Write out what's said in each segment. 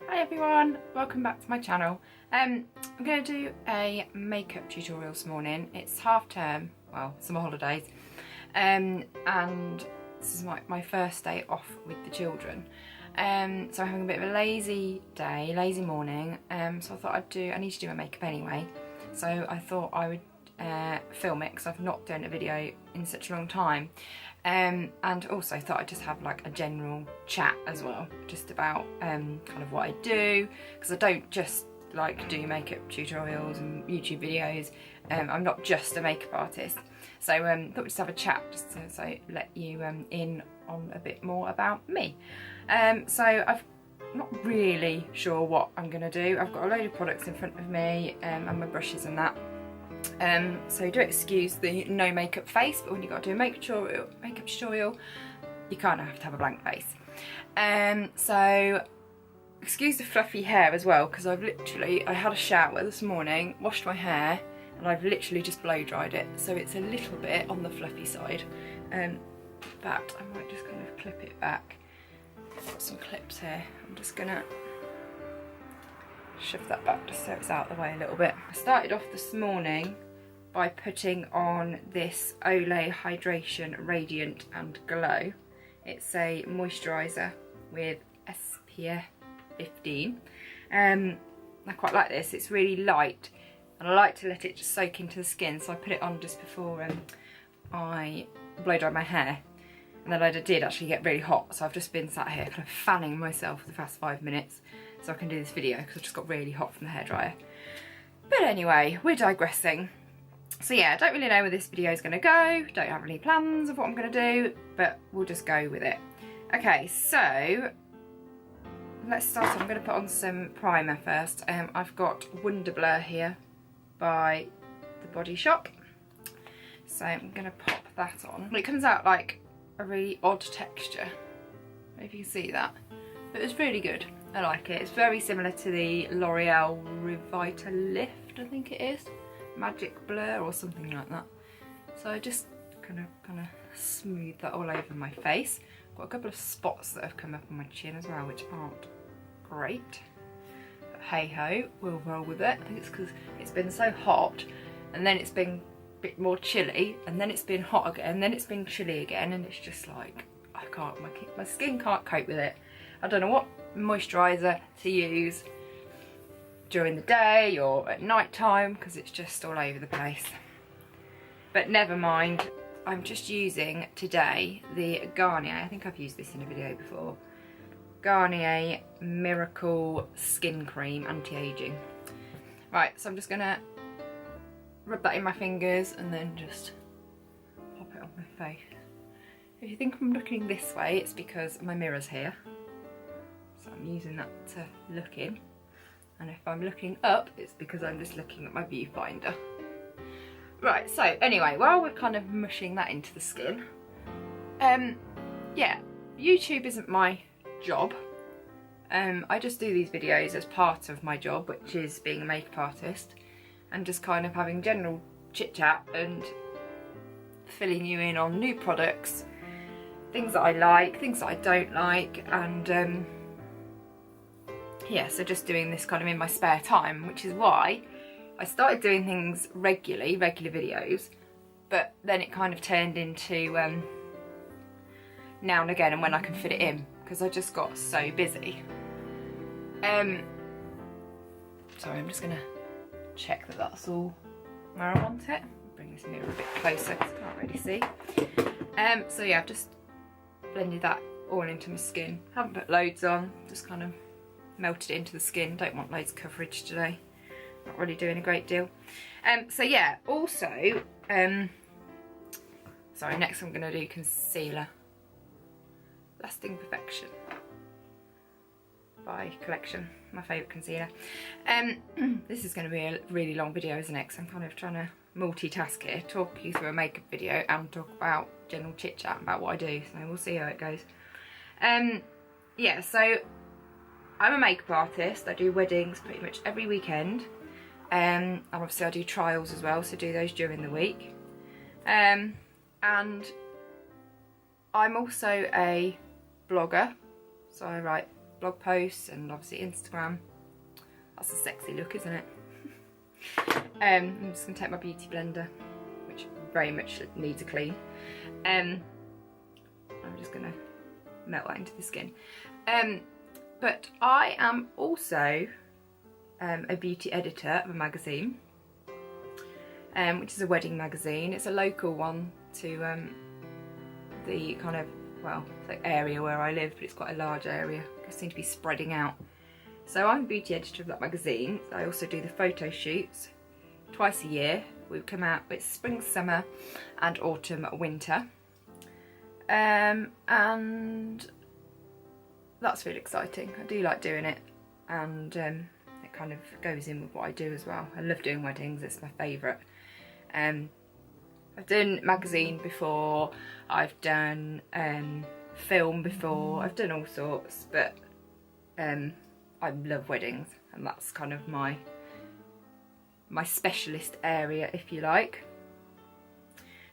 Hi everyone, welcome back to my channel. I'm going to do a makeup tutorial this morning. It's half term, well, summer holidays, and this is my first day off with the children. So I'm having a bit of a lazy day, lazy morning, so I thought I need to do my makeup anyway. So I thought I would film it because I've not done a video in such a long time. And also thought I'd just have like a general chat as well, just about kind of what I do, because I don't just like do makeup tutorials and YouTube videos. I'm not just a makeup artist, so thought we'd just have a chat just to let you in on a bit more about me. So I'm not really sure what I'm going to do. I've got a load of products in front of me and my brushes and that. So do excuse the no makeup face, but when you've got to do a makeup tutorial, you kind of have to have a blank face. So excuse the fluffy hair as well, because I had a shower this morning, washed my hair, and I've literally just blow dried it, so it's a little bit on the fluffy side. But I might just kind of clip it back. I've got some clips here. I'm just gonna shove that back just so it's out of the way a little bit. I started off this morning by putting on this Olay Hydration Radiant and Glow. It's a moisturiser with SPF 15. I quite like this. It's really light and I like to let it just soak into the skin, so I put it on just before I blow dry my hair, and then I did actually get really hot, so I've just been sat here kind of fanning myself for the past 5 minutes so I can do this video because I just got really hot from the hairdryer. But anyway, we're digressing. So yeah, I don't really know where this video is going to go, don't have any plans of what I'm going to do, but we'll just go with it. Okay, so let's start. I'm going to put on some primer first. I've got Wonder Blur here by The Body Shop, so I'm going to pop that on. It comes out like a really odd texture, if you can see that, but it's really good. I like it. It's very similar to the L'Oreal Revitalift, I think it is, Magic Blur or something like that. So I just kind of smooth that all over my face. Got a couple of spots that have come up on my chin as well, which aren't great, but hey ho, we'll roll with it. I think it's because it's been so hot, and then it's been a bit more chilly, and then it's been hot again, and then it's been chilly again, and it's just like I can't. My skin can't cope with it. I don't know what moisturiser to use during the day or at night time because it's just all over the place. But never mind, I'm just using today the Garnier, I think I've used this in a video before, Garnier Miracle Skin Cream Anti-Aging. Right, so I'm just gonna rub that in my fingers and then just pop it on my face. If you think I'm looking this way, it's because my mirror's here. So I'm using that to look in, and if I'm looking up, it's because I'm just looking at my viewfinder. Right, so anyway, while we're kind of mushing that into the skin, yeah, YouTube isn't my job. I just do these videos as part of my job, which is being a makeup artist, and just kind of having general chit chat and filling you in on new products, things that I like, things that I don't like, and yeah, so just doing this kind of in my spare time, which is why I started doing things regular videos, but then it kind of turned into now and again and when I can fit it in, because I just got so busy. Sorry, I'm just gonna check that that's all where I want it. Bring this mirror a bit closer because I can't really see. So yeah, I've just blended that all into my skin. Haven't put loads on, just kind of melted it into the skin. Don't want loads of coverage today. Not really doing a great deal. So yeah, also, sorry, next I'm going to do concealer. Lasting Perfection by Collection, my favourite concealer. This is going to be a really long video, isn't it? Because I'm kind of trying to multitask here, talk you through a makeup video and talk about general chit chat about what I do, so we'll see how it goes. Yeah, so I'm a makeup artist. I do weddings pretty much every weekend, and obviously I do trials as well, so do those during the week. And I'm also a blogger, so I write blog posts and obviously Instagram. That's a sexy look, isn't it? I'm just going to take my beauty blender, which very much needs a clean. I'm just going to melt that into the skin. But I am also a beauty editor of a magazine, which is a wedding magazine. It's a local one to the kind of, well, the area where I live, but it's quite a large area. I seem to be spreading out. So I'm a beauty editor of that magazine. I also do the photo shoots twice a year. We come out with spring, summer and autumn, winter. And that's really exciting. I do like doing it, and it kind of goes in with what I do as well. I love doing weddings, it's my favourite. I've done magazine before, I've done film before, I've done all sorts, but I love weddings, and that's kind of my specialist area, if you like.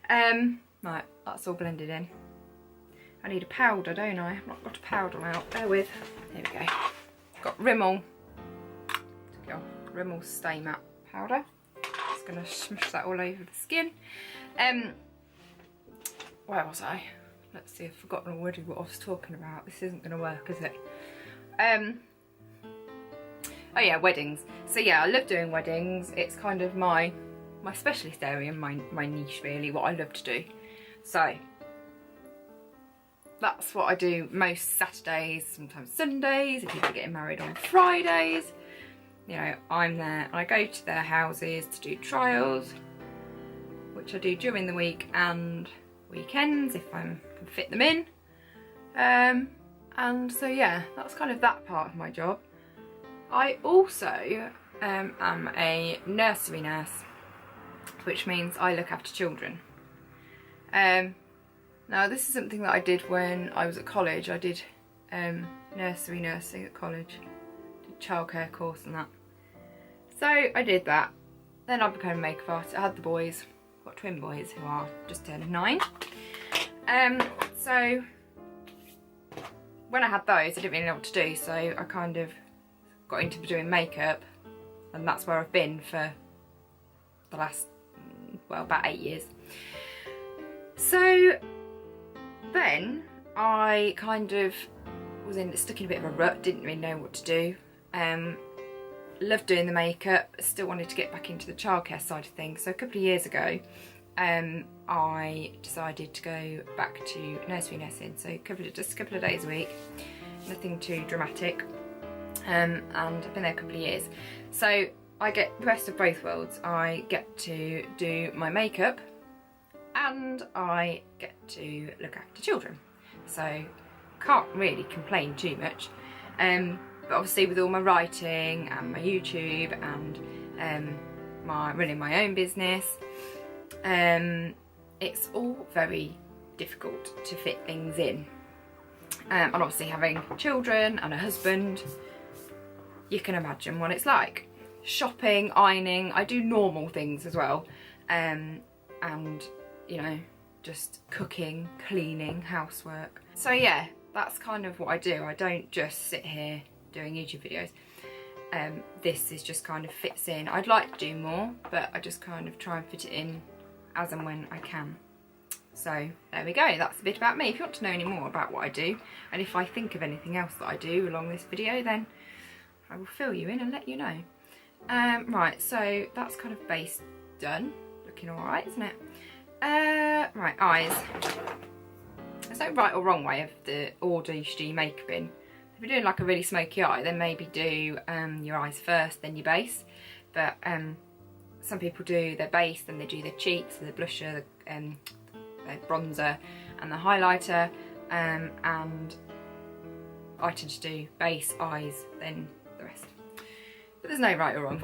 Right, that's all blended in. I need a powder, don't I? I've not got a powder out. Bear with. Here we go. Got Rimmel. Rimmel Stay Matte powder. Just gonna smush that all over the skin. Where was I? Let's see, I've forgotten already what I was talking about. This isn't gonna work, is it? Oh yeah, weddings. So yeah, I love doing weddings. It's kind of my specialist area, my niche really, what I love to do. So that's what I do most Saturdays, sometimes Sundays, if people are getting married on Fridays. You know, I'm there and I go to their houses to do trials, which I do during the week and weekends if I can fit them in. And so yeah, that's kind of that part of my job. I also am a nursery nurse, which means I look after children. Now this is something that I did when I was at college. I did nursery nursing at college, did childcare course and that. So I did that. Then I became a makeup artist. I had the boys, got twin boys who are just turned 9. So when I had those, I didn't really know what to do, so I kind of got into doing makeup, and that's where I've been for the last, well, about 8 years. So then I kind of was stuck in a bit of a rut, didn't really know what to do. Loved doing the makeup, still wanted to get back into the childcare side of things. So a couple of years ago, I decided to go back to nursery nursing. So just a couple of days a week, nothing too dramatic. And I've been there a couple of years. So I get the best of both worlds. I get to do my makeup and I get to look after children. So can't really complain too much. But obviously with all my writing and my YouTube and running my own business, it's all very difficult to fit things in. And obviously having children and a husband, you can imagine what it's like. Shopping, ironing, I do normal things as well. And, you know, just cooking, cleaning, housework. So yeah, that's kind of what I do. I don't just sit here doing YouTube videos. This is just kind of fits in. I'd like to do more, but I just kind of try and fit it in as and when I can. So there we go, that's a bit about me. If you want to know any more about what I do, and if I think of anything else that I do along this video, then I will fill you in and let you know. Right, so that's kind of base done. Looking alright, isn't it? Right, eyes. There's no right or wrong way of the order you should do your makeup in. If you're doing like a really smoky eye, then maybe do your eyes first, then your base. But some people do their base, then they do their cheeks, the blusher, their bronzer and the highlighter, and I tend to do base, eyes, then the rest. But there's no right or wrong.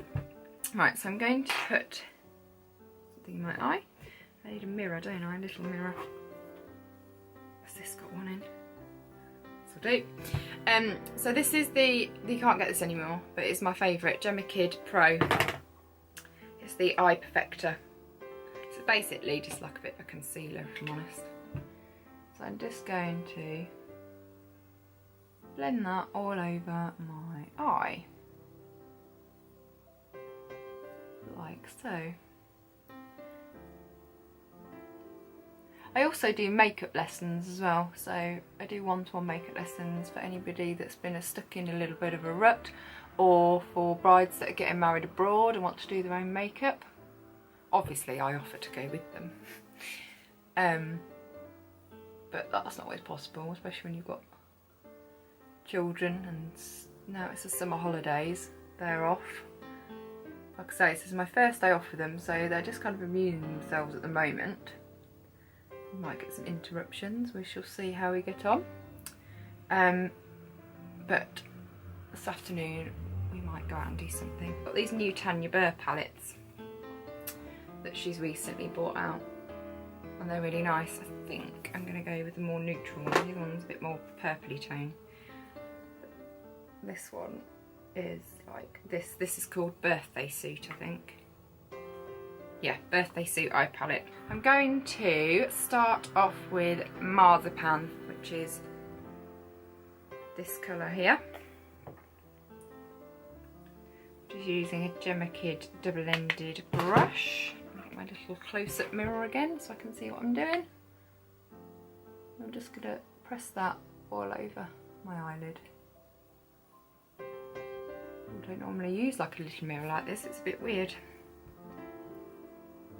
Right, so I'm going to put something in my eye. I need a mirror, don't I? A little mirror. Has this got one in? This will do. So this is you can't get this anymore, but it's my favourite, Gemma Kid Pro. It's the Eye Perfector. So basically just like a bit of a concealer, if I'm honest. So I'm just going to blend that all over my eye, like so. I also do makeup lessons as well, so I do one-to-one makeup lessons for anybody that's been stuck in a little bit of a rut, or for brides that are getting married abroad and want to do their own makeup. Obviously I offer to go with them, but that's not always possible, especially when you've got children, and now it's the summer holidays, they're off. Like I say, this is my first day off with them, so they're just kind of amusing themselves at the moment. We might get some interruptions, we shall see how we get on. But this afternoon we might go out and do something. Got these new Tanya Burr palettes that she's recently brought out, and they're really nice. I think I'm going to go with the more neutral one. This one's a bit more purpley tone. This one is like this. This is called Birthday Suit, I think. Yeah, Birthday Suit eye palette. I'm going to start off with Marzipan, which is this colour here. Just using a Gemma Kid double-ended brush. I'll get my little close-up mirror again so I can see what I'm doing. I'm just going to press that all over my eyelid. I don't normally use like a little mirror like this, it's a bit weird.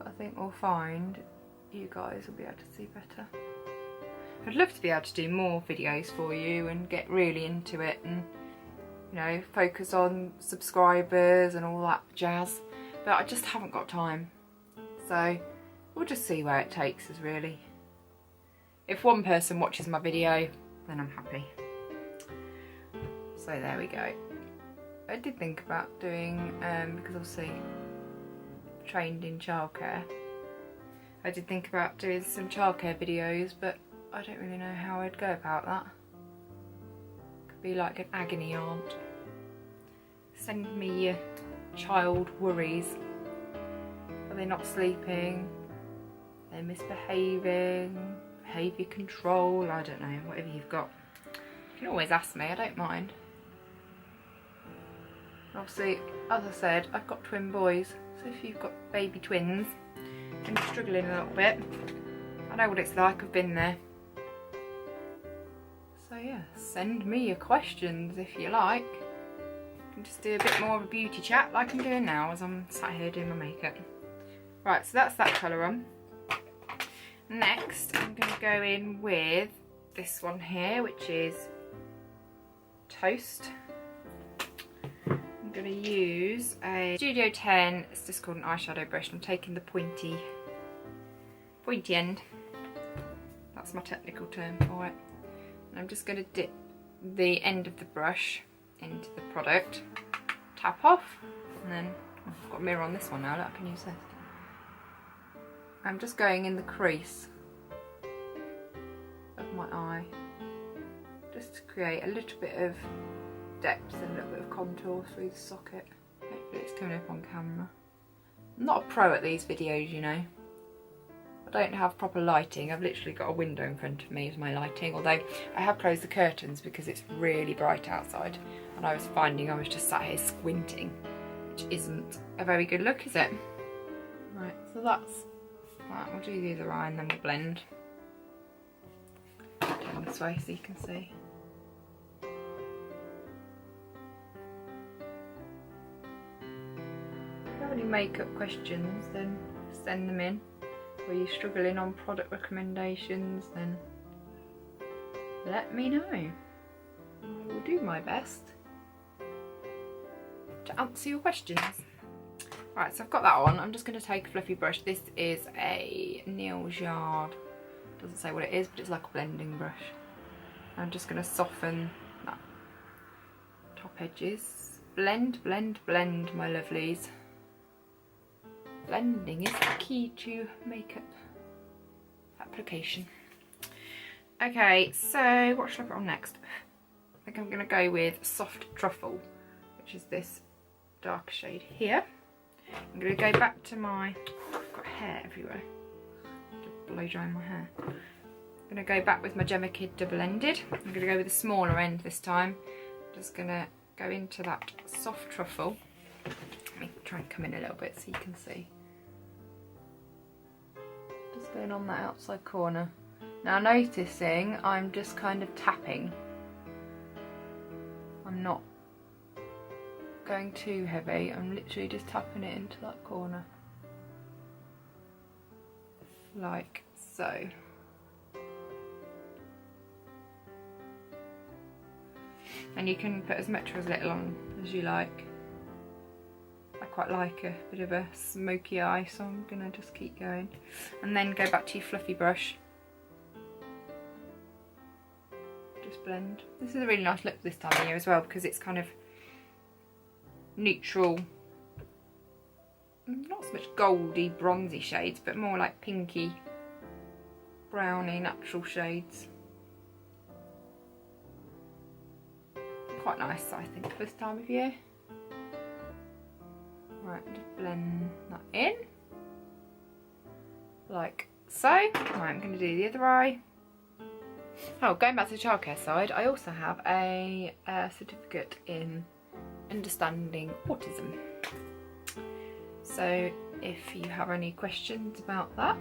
I think we'll find you guys will be able to see better. I'd love to be able to do more videos for you and get really into it and, you know, focus on subscribers and all that jazz, but I just haven't got time. So we'll just see where it takes us, really. If one person watches my video, then I'm happy. So there we go. I did think about doing, because obviously trained in childcare, I did think about doing some childcare videos, but I don't really know how I'd go about that. Could be like an agony aunt. Send me your child worries. Are they not sleeping? Are they misbehaving? Behaviour control? I don't know, whatever you've got. You can always ask me, I don't mind. Obviously, as I said, I've got twin boys, so if you've got baby twins and you're struggling a little bit, I know what it's like, I've been there. So yeah, send me your questions if you like. You can just do a bit more of a beauty chat like I'm doing now as I'm sat here doing my makeup. Right, so that's that colour on. Next, I'm going to go in with this one here, which is Toast. I'm going to use a Studio 10, it's just called an eyeshadow brush. I'm taking the pointy end, that's my technical term for it. And I'm just going to dip the end of the brush into the product, tap off, and then I've got a mirror on this one now, look, I can use this. I'm just going in the crease of my eye, just to create a little bit of depth and a little bit of contour through the socket. Hopefully it's coming up on camera. I'm not a pro at these videos, you know. I don't have proper lighting. I've literally got a window in front of me as my lighting, although I have closed the curtains because it's really bright outside and I was finding I was just sat here squinting, which isn't a very good look, is it? Right, so that's that. We'll do the other eye and then we'll blend. Turn this way so you can see. Any makeup questions, then send them in. Or you're struggling on product recommendations, then let me know. I will do my best to answer your questions. Right, so I've got that on. I'm just going to take a fluffy brush. This is a Neil Jard, doesn't say what it is, but it's like a blending brush. I'm just going to soften that top edges. Blend, blend, blend, my lovelies. Blending is the key to makeup application. Okay, so what should I put on next? I think I'm going to go with Soft Truffle, which is this dark shade here. I'm going to go back to my, I've got hair everywhere, to blow dry my hair. I'm going to go back with my Gemma Kid double-ended. I'm going to go with the smaller end this time. Just going to go into that soft truffle. Let me try and come in a little bit so you can see. Just going on that outside corner. Now noticing I'm just kind of tapping. I'm not going too heavy, I'm literally just tapping it into that corner. Like so. And you can put as much or as little on as you like. I quite like a bit of a smoky eye, so I'm gonna just keep going. And then go back to your fluffy brush. Just blend. This is a really nice look this time of year as well, because it's kind of neutral, not so much goldy, bronzy shades, but more like pinky, browny, natural shades. Quite nice, I think, for this time of year. Right, just blend that in, like so. Right, I'm going to do the other eye. Oh, going back to the childcare side, I also have a certificate in understanding autism. So if you have any questions about that,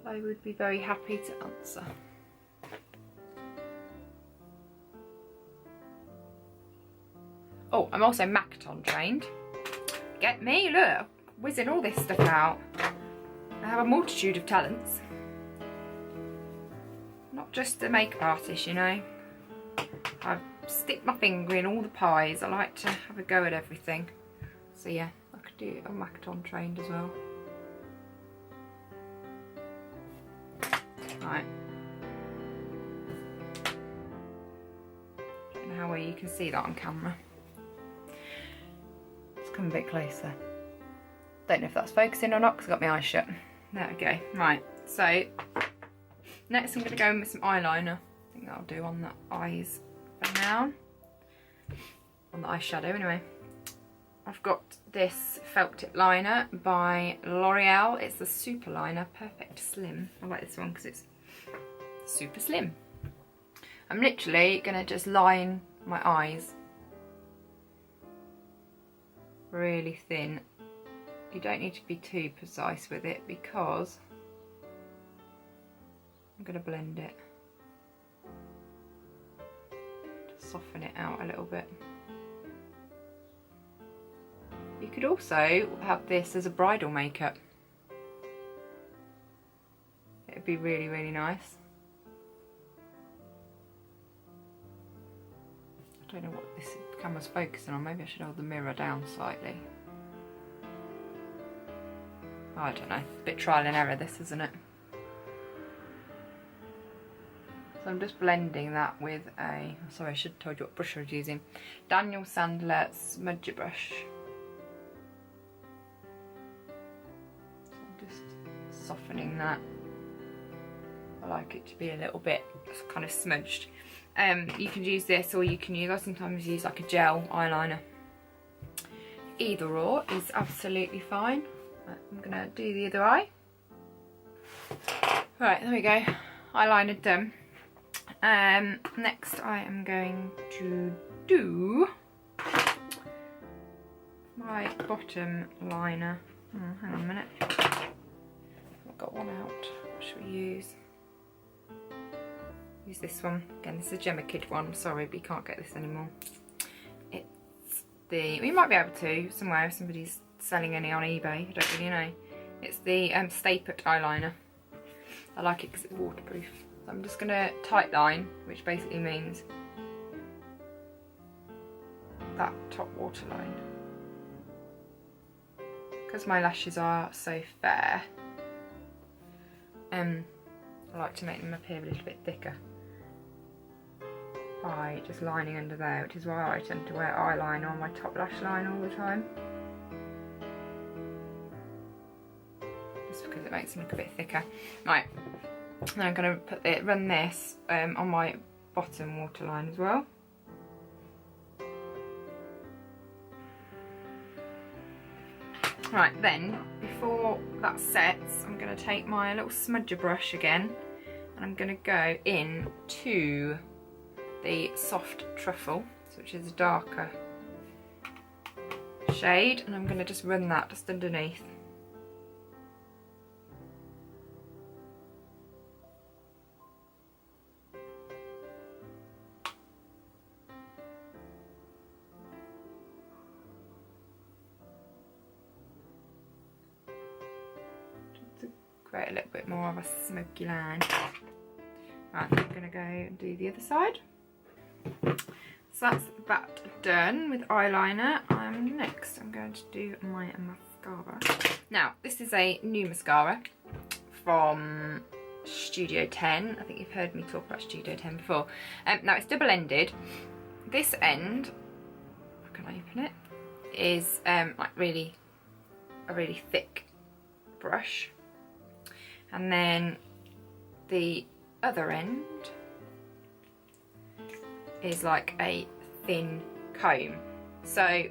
I would be very happy to answer. Oh, I'm also Makaton trained. Get me, look, whizzing all this stuff out. I have a multitude of talents. Not just a makeup artist, you know. I stick my finger in all the pies. I like to have a go at everything. So yeah, I could do it. I'm Makaton trained as well. Right. Don't know how well you can see that on camera. Let's come a bit closer. Don't know if that's focusing or not because I've got my eyes shut. There we go. Right, so next I'm going to go in with some eyeliner. I think that'll do on the eyes for now. On the eyeshadow anyway. I've got this felt tip liner by L'Oreal. It's the Super Liner Perfect Slim. I like this one because it's super slim. I'm literally going to just line my eyes really thin. You don't need to be too precise with it because I'm going to blend it. Just soften it out a little bit. You could also have this as a bridal makeup. It would be really, really nice. I don't know what this camera's focusing on. Maybe I should hold the mirror down slightly. Oh, I don't know. A bit trial and error this, isn't it? So I'm just blending that with a... Sorry, I should have told you what brush I was using. Daniel Sandler Smudger brush. So I'm just softening that. I like it to be a little bit kind of smudged. You can use this, or you can use, I sometimes use like a gel eyeliner. Either or is absolutely fine. Right, I'm gonna do the other eye. Right, there we go. Eyeliner done. Next I am going to do my bottom liner. Oh, hang on a minute. I've got one out. What should we use? Use this one. Again, this is a Gemma Kid one. Sorry, but you can't get this anymore. It's the... We might be able to somewhere if somebody's selling any on eBay. I don't really know. It's the Stay Put eyeliner. I like it because it's waterproof. So I'm just going to tight line, which basically means that top waterline. Because my lashes are so fair, I like to make them appear a little bit thicker by just lining under there, which is why I tend to wear eyeliner on my top lash line all the time. Just because it makes them look a bit thicker. Right, now I'm going to run this on my bottom waterline as well. Right, then, before that sets, I'm going to take my little smudger brush again, and I'm going to go in to the soft truffle, which is a darker shade, and I'm going to just run that just underneath. Create a little bit more of a smoky line. Right, I'm going to go and do the other side. So that's that done with eyeliner. Next I'm going to do my mascara. Now, this is a new mascara from Studio 10. I think you've heard me talk about Studio 10 before. Now, it's double-ended. This end, if I can open it, is like a really thick brush. And then the other end is like a thin comb. So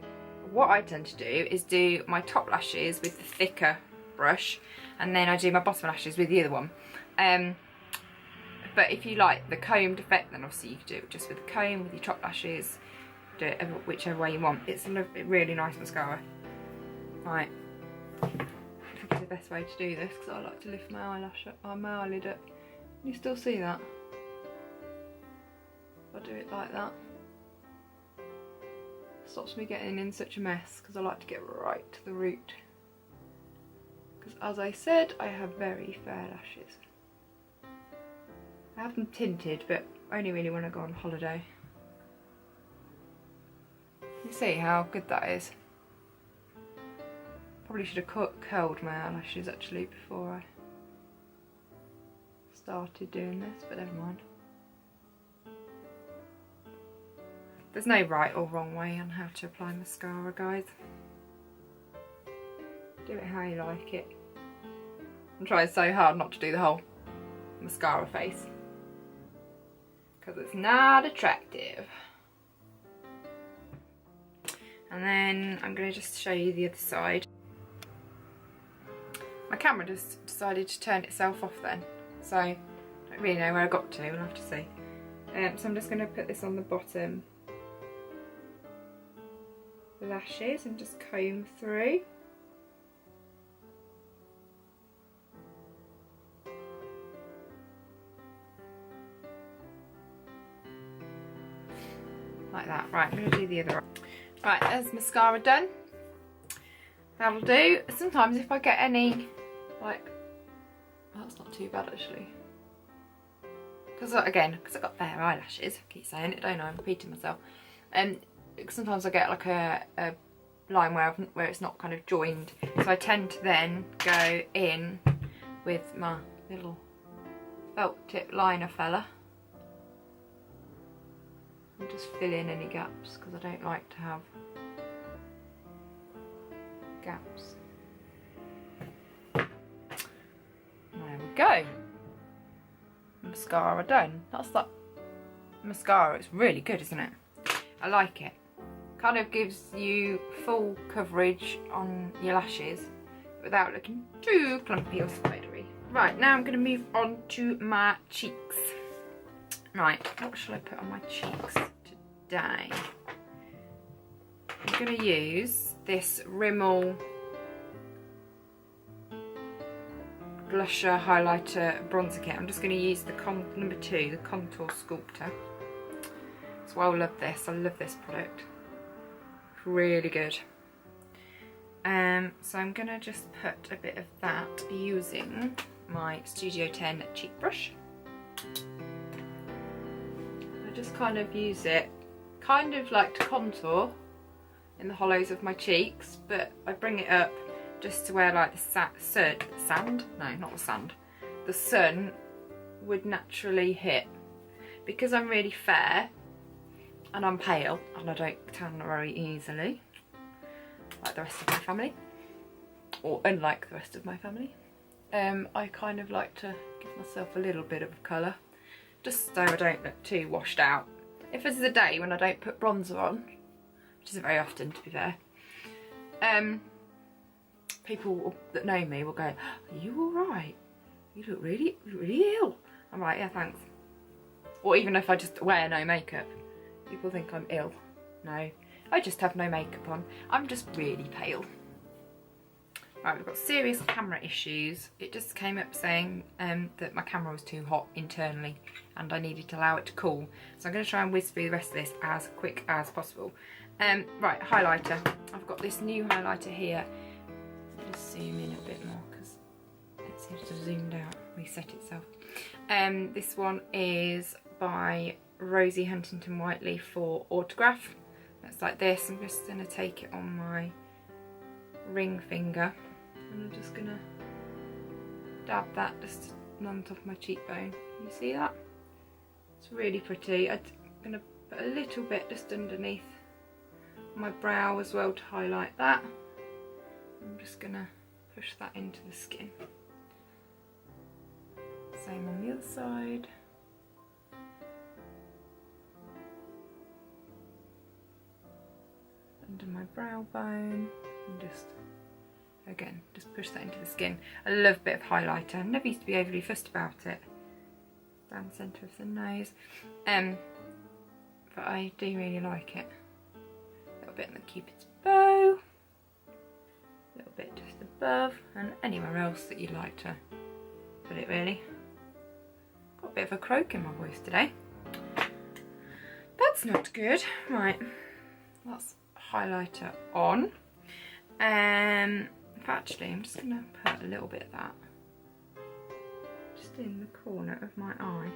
what I tend to do is do my top lashes with the thicker brush, and then I do my bottom lashes with the other one. But if you like the combed effect, then obviously you can do it just with the comb, with your top lashes, do it whichever way you want. It's a really nice mascara. Right. The best way to do this, because I like to lift my eyelash up, my eyelid up. Can you still see that? If I do it like that, it stops me getting in such a mess, because I like to get right to the root. Because as I said, I have very fair lashes. I have them tinted, but only really when I go on holiday. You see how good that is? Probably should have curled my eyelashes actually before I started doing this, but never mind. There's no right or wrong way on how to apply mascara, guys. Do it how you like it. I'm trying so hard not to do the whole mascara face, because it's not attractive. And then I'm going to just show you the other side. My camera just decided to turn itself off then, so I don't really know where I got to, we'll have to see. So I'm just going to put this on the bottom lashes and just comb through. Like that. Right, I'm going to do the other one. Right, there's mascara done. That'll do. Sometimes if I get any, like, oh, that's not too bad actually. Because again, because I've got bare eyelashes, I keep saying it, don't I? I'm repeating myself. Sometimes I get like a line where it's not kind of joined. So I tend to then go in with my little felt tip liner fella. And just fill in any gaps, because I don't like to have gaps. There we go. Mascara done. That's that mascara. It's really good, isn't it? I like it. Kind of gives you full coverage on your lashes without looking too clumpy or spidery. Right, now I'm going to move on to my cheeks. Right, what shall I put on my cheeks today? I'm going to use this Rimmel blusher, highlighter, bronzer kit. I'm just going to use the number 2, the Contour Sculptor. That's why I love this. I love this product. It's really good. So I'm going to just put a bit of that using my Studio 10 cheek brush. I just kind of use it, kind of like to contour in the hollows of my cheeks, but I bring it up just to where like the sun would naturally hit. Because I'm really fair and I'm pale and I don't tan very easily like the rest of my family, or unlike the rest of my family, I kind of like to give myself a little bit of colour just so I don't look too washed out. If this is a day when I don't put bronzer on, which isn't very often to be fair, people that know me will go, "Are you all right? You look really ill." I'm like, "Yeah, thanks." Or even if I just wear no makeup, people think I'm ill. No, I just have no makeup on. I'm just really pale. Right, we've got serious camera issues. It just came up saying that my camera was too hot internally and I needed to allow it to cool. So I'm going to try and whiz through the rest of this as quick as possible. Right, highlighter. I've got this new highlighter here. I'll just zoom in a bit more because it seems to have zoomed out, reset itself. This one is by Rosie Huntington Whiteley for Autograph. It's like this. I'm just going to take it on my ring finger and I'm just going to dab that just on top of my cheekbone. You see that? It's really pretty. I'm going to put a little bit just underneath my brow as well to highlight that. I'm just going to push that into the skin. Same on the other side. Under my brow bone, and just again just push that into the skin. I love a bit of highlighter. I never used to be overly fussed about it. Down the centre of the nose, but I do really like it. A little bit on the cupid's bow, a little bit just above, and anywhere else that you'd like to put it really. Got a bit of a croak in my voice today. That's not good. Right, that's highlighter on. Actually, I'm just going to put a little bit of that just in the corner of my eye.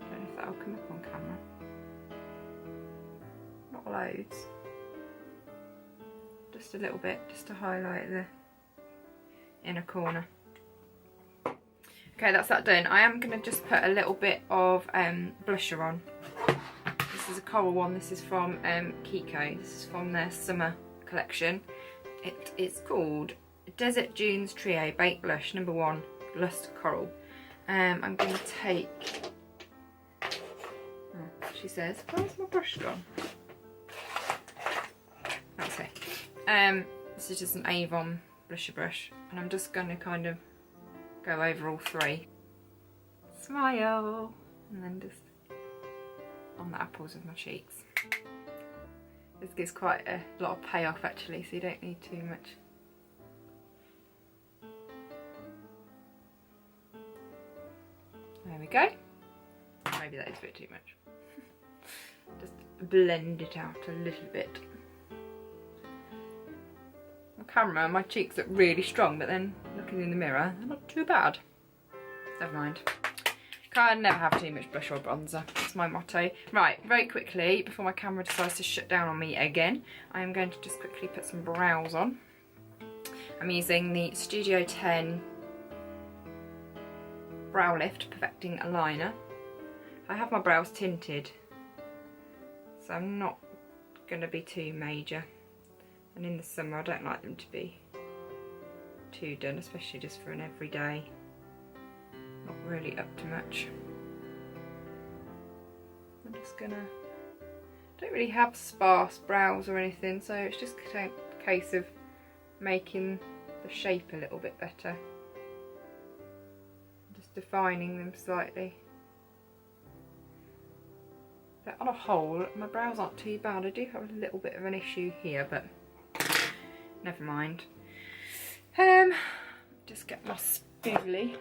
Don't know if that'll come up on camera. Not loads. Just a little bit, just to highlight the inner corner. Okay, that's that done. I am going to just put a little bit of blusher on. This is a coral one. This is from Kiko. This is from their summer collection. It is called Desert Dunes Trio Baked Blush No. 1 Lust Coral. I'm going to take... Oh, she says, where's my brush gone? That's it. This is just an Avon blusher brush, and I'm just going to kind of go over all three. Smile! And then just on the apples of my cheeks. This gives quite a lot of payoff actually, so you don't need too much. There we go. Maybe that is a bit too much. Just blend it out a little bit. On camera, my cheeks look really strong, but then looking in the mirror, they're not too bad. Never mind. Can never have too much blush or bronzer. That's my motto. Right, very quickly, before my camera decides to shut down on me again, I am going to just quickly put some brows on. I'm using the Studio 10 Brow Lift Perfecting Aligner. I have my brows tinted, so I'm not going to be too major. And in the summer, I don't like them to be too done, especially just for an everyday. Not really up to much. I'm just gonna... don't really have sparse brows or anything, so it's just a case of making the shape a little bit better. Just defining them slightly. But on a whole, my brows aren't too bad. I do have a little bit of an issue here, but never mind. Just get my spoolie.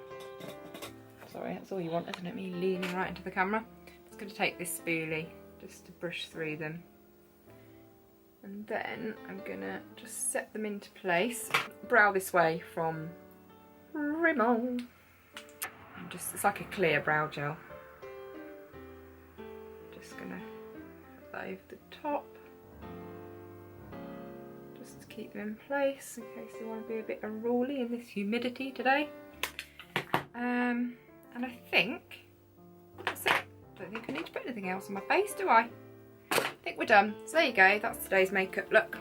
Sorry, that's all you want, isn't it? Me leaning right into the camera. Just going to take this spoolie just to brush through them. And then I'm going to just set them into place. Brow this way from Rimmel. It's like a clear brow gel. Just going to put that over the top. Just to keep them in place in case you want to be a bit unruly in this humidity today. And I think that's it. Don't think I need to put anything else on my face, do I? I think we're done. So there you go, that's today's makeup look.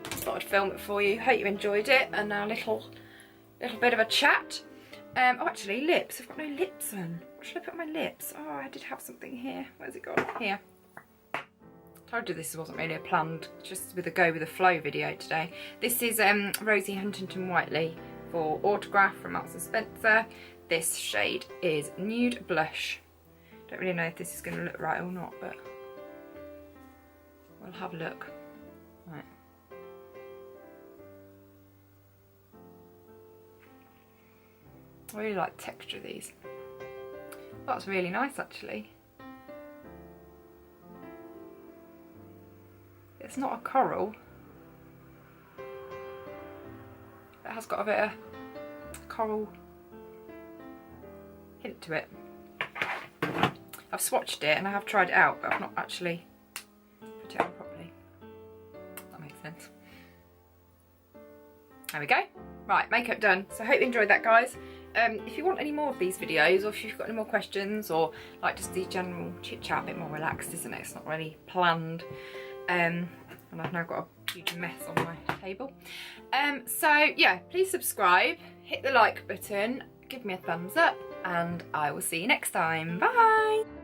Just thought I'd film it for you. Hope you enjoyed it. And now a little bit of a chat. Oh, actually, lips. I've got no lips on. What should I put on my lips? Oh, I did have something here. Where's it gone? Here. told you this wasn't really a planned, just with a go with the flow video today. This is Rosie Huntington Whiteley for Autograph from Marks and Spencer. This shade is Nude Blush. Don't really know if this is going to look right or not, but we'll have a look. Right. I really like the texture of these. That's really nice actually. It's not a coral. It has got a bit of coral hint to it. I've swatched it and I have tried it out, but I've not actually put it on properly. That makes sense. There we go. Right, makeup done. So I hope you enjoyed that, guys. If you want any more of these videos, or if you've got any more questions, or like just the general chit chat, a bit more relaxed, isn't it? It's not really planned. And I've now got a huge mess on my table. So yeah, please subscribe, hit the like button, give me a thumbs up, and I will see you next time. Bye!